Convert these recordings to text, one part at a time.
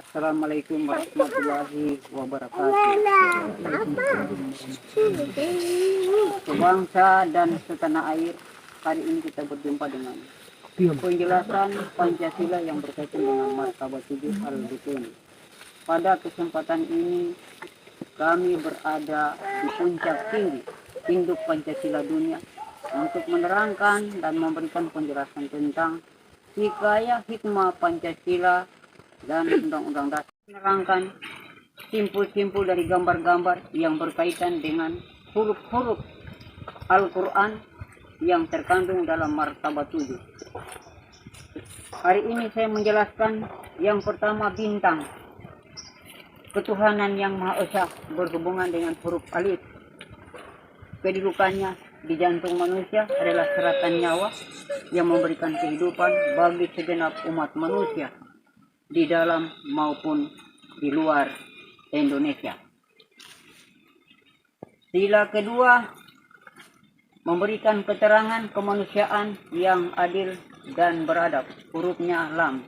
Assalamualaikum warahmatullahi wabarakatuh. Sebangsa dan setanah air, hari ini kita berjumpa dengan penjelasan Pancasila yang berkaitan dengan martabat 7 Al-Butun. Pada kesempatan ini kami berada di puncak tinggi induk Pancasila dunia untuk menerangkan dan memberikan penjelasan tentang hikayat hikmah Pancasila dan Undang-Undang Dasar, menerangkan simpul-simpul dari gambar-gambar yang berkaitan dengan huruf-huruf Al-Quran yang terkandung dalam martabat 7. Hari ini saya menjelaskan yang pertama, bintang. Ketuhanan yang Maha Esa berhubungan dengan huruf alif. Kedudukannya di jantung manusia adalah seratan nyawa yang memberikan kehidupan bagi segenap umat manusia di dalam maupun di luar Indonesia. Sila kedua, memberikan keterangan kemanusiaan yang adil dan beradab, hurufnya lam.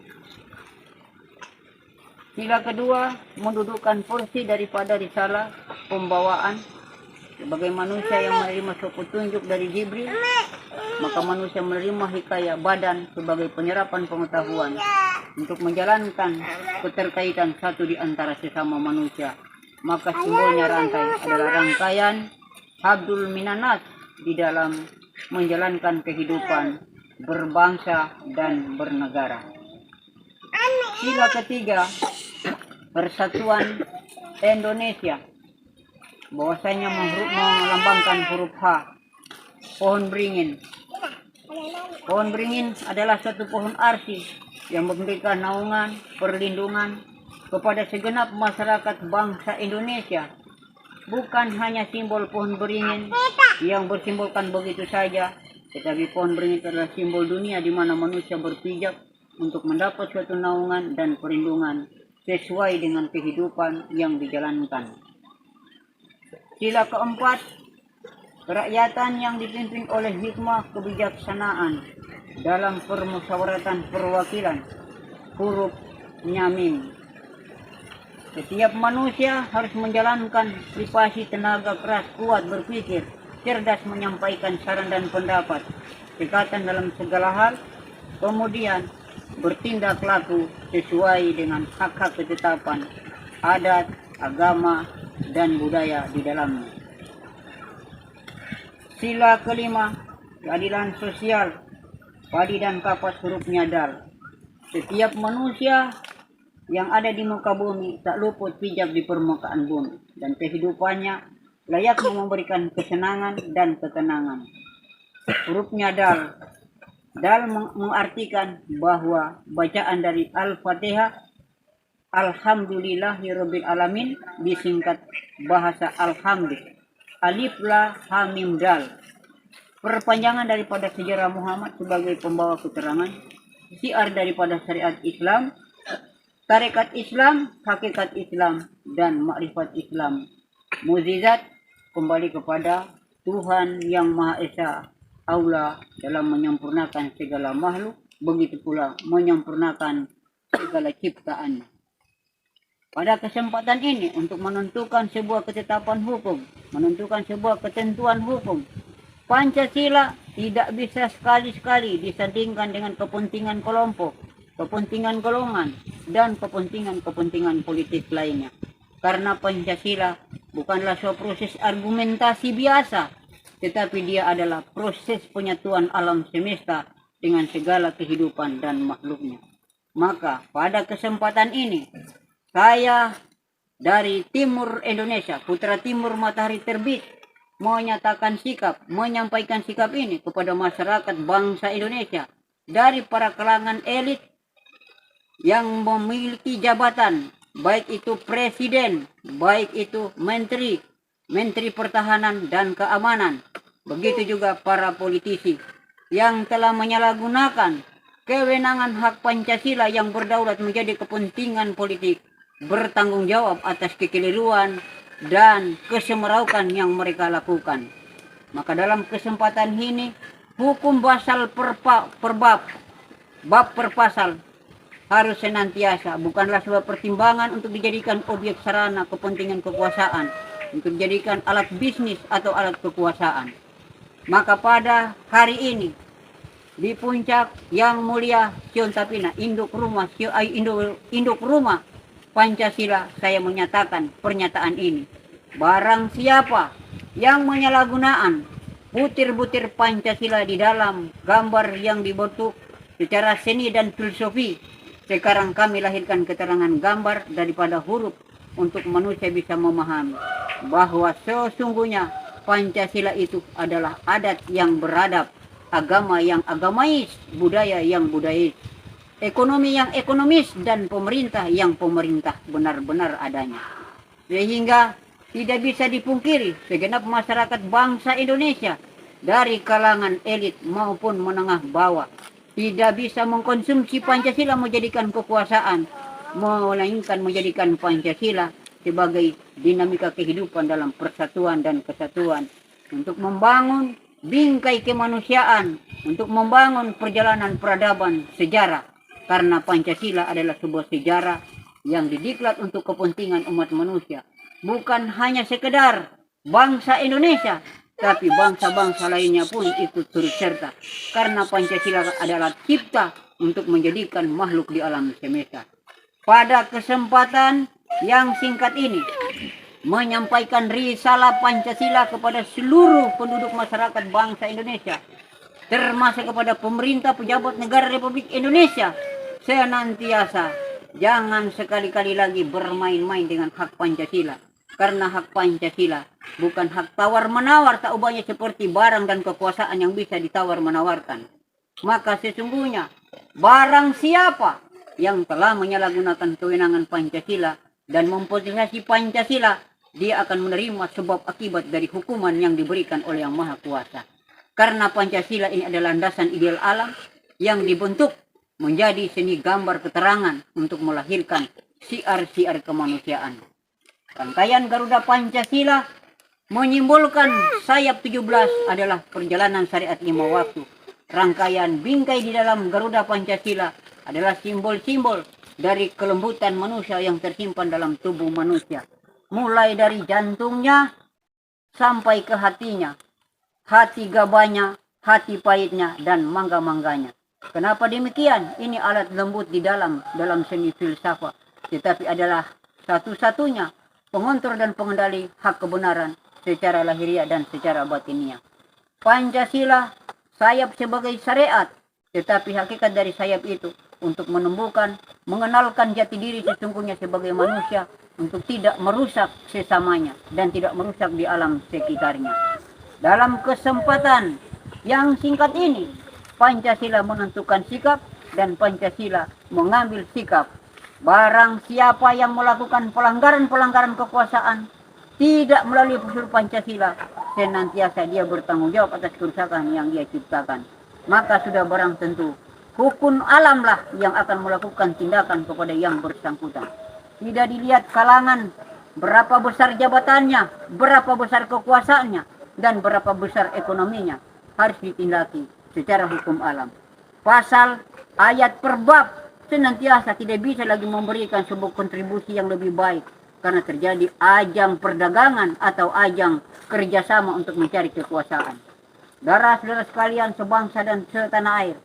Sila kedua, mendudukkan porsi daripada risalah pembawaan. Sebagai manusia yang menerima petunjuk dari Jibril, maka manusia menerima hikayat badan sebagai penyerapan pengetahuan untuk menjalankan keterkaitan satu di antara sesama manusia. Maka simbolnya rantai adalah rangkaian Habdul Minanas di dalam menjalankan kehidupan berbangsa dan bernegara. Sila ketiga, persatuan Indonesia, bahwasanya melambangkan huruf H, pohon beringin. Pohon beringin adalah suatu pohon arsi yang memberikan naungan, perlindungan kepada segenap masyarakat bangsa Indonesia. Bukan hanya simbol pohon beringin yang bersimbolkan begitu saja, tetapi pohon beringin adalah simbol dunia di mana manusia berpijak untuk mendapat suatu naungan dan perlindungan sesuai dengan kehidupan yang dijalankan. Sila keempat, kerakyatan yang dipimpin oleh hikmah kebijaksanaan dalam permusyawaratan perwakilan, huruf mim. Setiap manusia harus menjalankan privasi tenaga keras, kuat berpikir, cerdas menyampaikan saran dan pendapat, dekatan dalam segala hal, kemudian bertindak laku sesuai dengan hak-hak ketetapan, adat, agama, dan budaya di dalamnya. Sila kelima, keadilan sosial, padi dan kapas, hurufnya dal. Setiap manusia yang ada di muka bumi tak luput pijak di permukaan bumi, dan kehidupannya layaknya memberikan kesenangan dan ketenangan. Hurufnya dal. Dal mengartikan bahwa bacaan dari Al-Fatihah, Alhamdulillahirabbil alamin, disingkat bahasa alhamdulillah, alif la ha mim dal, perpanjangan daripada sejarah Muhammad sebagai pembawa keterangan, syiar daripada syariat Islam, tarekat Islam, hakikat Islam, dan makrifat Islam. Mukjizat kembali kepada Tuhan yang Maha Esa Allah dalam menyempurnakan segala makhluk, begitu pula menyempurnakan segala ciptaan. Pada kesempatan ini untuk menentukan sebuah ketetapan hukum, menentukan sebuah ketentuan hukum, Pancasila tidak bisa sekali-sekali disandingkan dengan kepentingan kelompok, kepentingan golongan, dan kepentingan politik lainnya. Karena Pancasila bukanlah suatu proses argumentasi biasa, tetapi dia adalah proses penyatuan alam semesta dengan segala kehidupan dan makhluknya. Maka pada kesempatan ini, saya dari timur Indonesia, putra timur matahari terbit, menyatakan sikap, menyampaikan sikap ini kepada masyarakat bangsa Indonesia dari para kalangan elit yang memiliki jabatan, baik itu presiden, baik itu menteri, menteri pertahanan dan keamanan, begitu juga para politisi yang telah menyalahgunakan kewenangan hak Pancasila yang berdaulat menjadi kepentingan politik, bertanggung jawab atas kekeliruan dan kesemeraukan yang mereka lakukan. Maka dalam kesempatan ini, hukum pasal per bab per pasal harus senantiasa bukanlah sebuah pertimbangan untuk dijadikan objek sarana kepentingan kekuasaan, untuk dijadikan alat bisnis atau alat kekuasaan. Maka pada hari ini di puncak yang mulia Sion Tapina, induk rumah Pancasila, saya menyatakan pernyataan ini. Barang siapa yang menyalahgunakan butir-butir Pancasila di dalam gambar yang dibentuk secara seni dan filosofi, sekarang kami lahirkan keterangan gambar daripada huruf untuk manusia bisa memahami bahwa sesungguhnya Pancasila itu adalah adat yang beradab, agama yang agamais, budaya yang budayais, ekonomi yang ekonomis, dan pemerintah yang pemerintah benar-benar adanya. Sehingga tidak bisa dipungkiri segenap masyarakat bangsa Indonesia dari kalangan elit maupun menengah bawah tidak bisa mengkonsumsi Pancasila menjadikan kekuasaan, melainkan menjadikan Pancasila sebagai dinamika kehidupan dalam persatuan dan kesatuan untuk membangun bingkai kemanusiaan, untuk membangun perjalanan peradaban sejarah, karena Pancasila adalah sebuah sejarah yang didiklat untuk kepentingan umat manusia, bukan hanya sekedar bangsa Indonesia, tapi bangsa-bangsa lainnya pun ikut turut serta, karena Pancasila adalah cipta untuk menjadikan makhluk di alam semesta. Pada kesempatan yang singkat ini, menyampaikan risalah Pancasila kepada seluruh penduduk masyarakat bangsa Indonesia, termasuk kepada pemerintah pejabat negara Republik Indonesia, senantiasa jangan sekali-kali lagi bermain-main dengan hak Pancasila, karena hak Pancasila bukan hak tawar-menawar, tak ubahnya seperti barang dan kekuasaan yang bisa ditawar-menawarkan. Maka sesungguhnya barang siapa yang telah menyalahgunakan kewenangan Pancasila dan mempolitisasi Pancasila, dia akan menerima sebab akibat dari hukuman yang diberikan oleh Yang Maha Kuasa. Karena Pancasila ini adalah landasan ideal alam yang dibentuk menjadi seni gambar keterangan untuk melahirkan siar-siar kemanusiaan. Rangkaian Garuda Pancasila menyimbolkan sayap 17 adalah perjalanan syariat 5 waktu. Rangkaian bingkai di dalam Garuda Pancasila adalah simbol-simbol dari kelembutan manusia yang tersimpan dalam tubuh manusia. Mulai dari jantungnya sampai ke hatinya, hati gabahnya, hati pahitnya, dan mangga-mangganya. Kenapa demikian? Ini alat lembut di dalam seni filsafat, tetapi adalah satu-satunya pengontrol dan pengendali hak kebenaran secara lahiriah dan secara batiniah. Pancasila sayap sebagai syariat, tetapi hakikat dari sayap itu untuk menumbuhkan, mengenalkan jati diri sesungguhnya sebagai manusia, untuk tidak merusak sesamanya dan tidak merusak di alam sekitarnya. Dalam kesempatan yang singkat ini, Pancasila menentukan sikap dan Pancasila mengambil sikap. Barang siapa yang melakukan pelanggaran-pelanggaran kekuasaan tidak melalui unsur Pancasila, senantiasa dia bertanggung jawab atas kerusakan yang dia ciptakan. Maka sudah barang tentu hukum alamlah yang akan melakukan tindakan kepada yang bersangkutan. Tidak dilihat kalangan, berapa besar jabatannya, berapa besar kekuasaannya, dan berapa besar ekonominya, harus ditindaki secara hukum alam. Pasal, ayat per bab senantiasa tidak bisa lagi memberikan sebuah kontribusi yang lebih baik, karena terjadi ajang perdagangan atau ajang kerjasama untuk mencari kekuasaan. Saudara-saudara sekalian sebangsa dan setanah air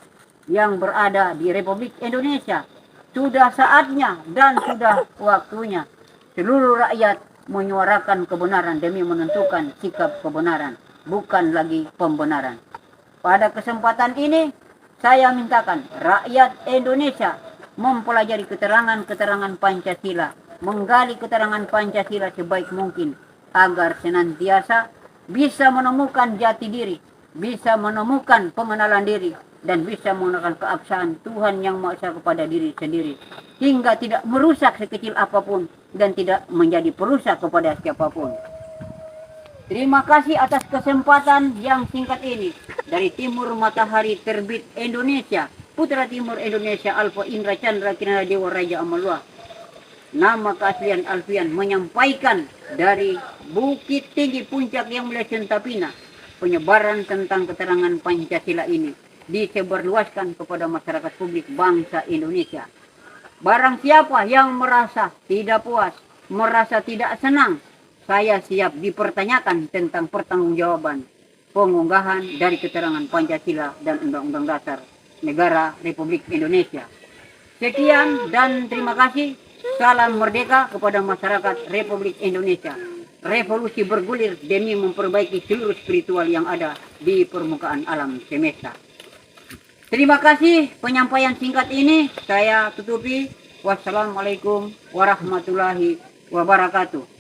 yang berada di Republik Indonesia, sudah saatnya dan sudah waktunya seluruh rakyat menyuarakan kebenaran demi menentukan sikap kebenaran, bukan lagi pembenaran. Pada kesempatan ini, saya mintakan rakyat Indonesia mempelajari keterangan-keterangan Pancasila, menggali keterangan Pancasila sebaik mungkin, agar senantiasa bisa menemukan jati diri, bisa menemukan pengenalan diri, dan bisa menggunakan keabsahan Tuhan Yang Maha Esa kepada diri sendiri, hingga tidak merusak sekecil apapun dan tidak menjadi perusak kepada siapapun. Terima kasih atas kesempatan yang singkat ini. Dari Timur Matahari Terbit Indonesia, Putra Timur Indonesia, Alfa Indra Chandra Kinara Dewa Raja Amalwa. Nama keaslian Alfian menyampaikan dari Bukit Tinggi Puncak Yang Mulia Sion Tapina, penyebaran tentang keterangan Pancasila ini disebarluaskan kepada masyarakat publik bangsa Indonesia. Barang siapa yang merasa tidak puas, merasa tidak senang, saya siap dipertanyakan tentang pertanggungjawaban pengunggahan dari keterangan Pancasila dan Undang-Undang Dasar Negara Republik Indonesia. Sekian dan terima kasih. Salam merdeka kepada masyarakat Republik Indonesia. Revolusi bergulir demi memperbaiki seluruh spiritual yang ada di permukaan alam semesta. Terima kasih penyampaian singkat ini saya tutupi. Wassalamualaikum warahmatullahi wabarakatuh.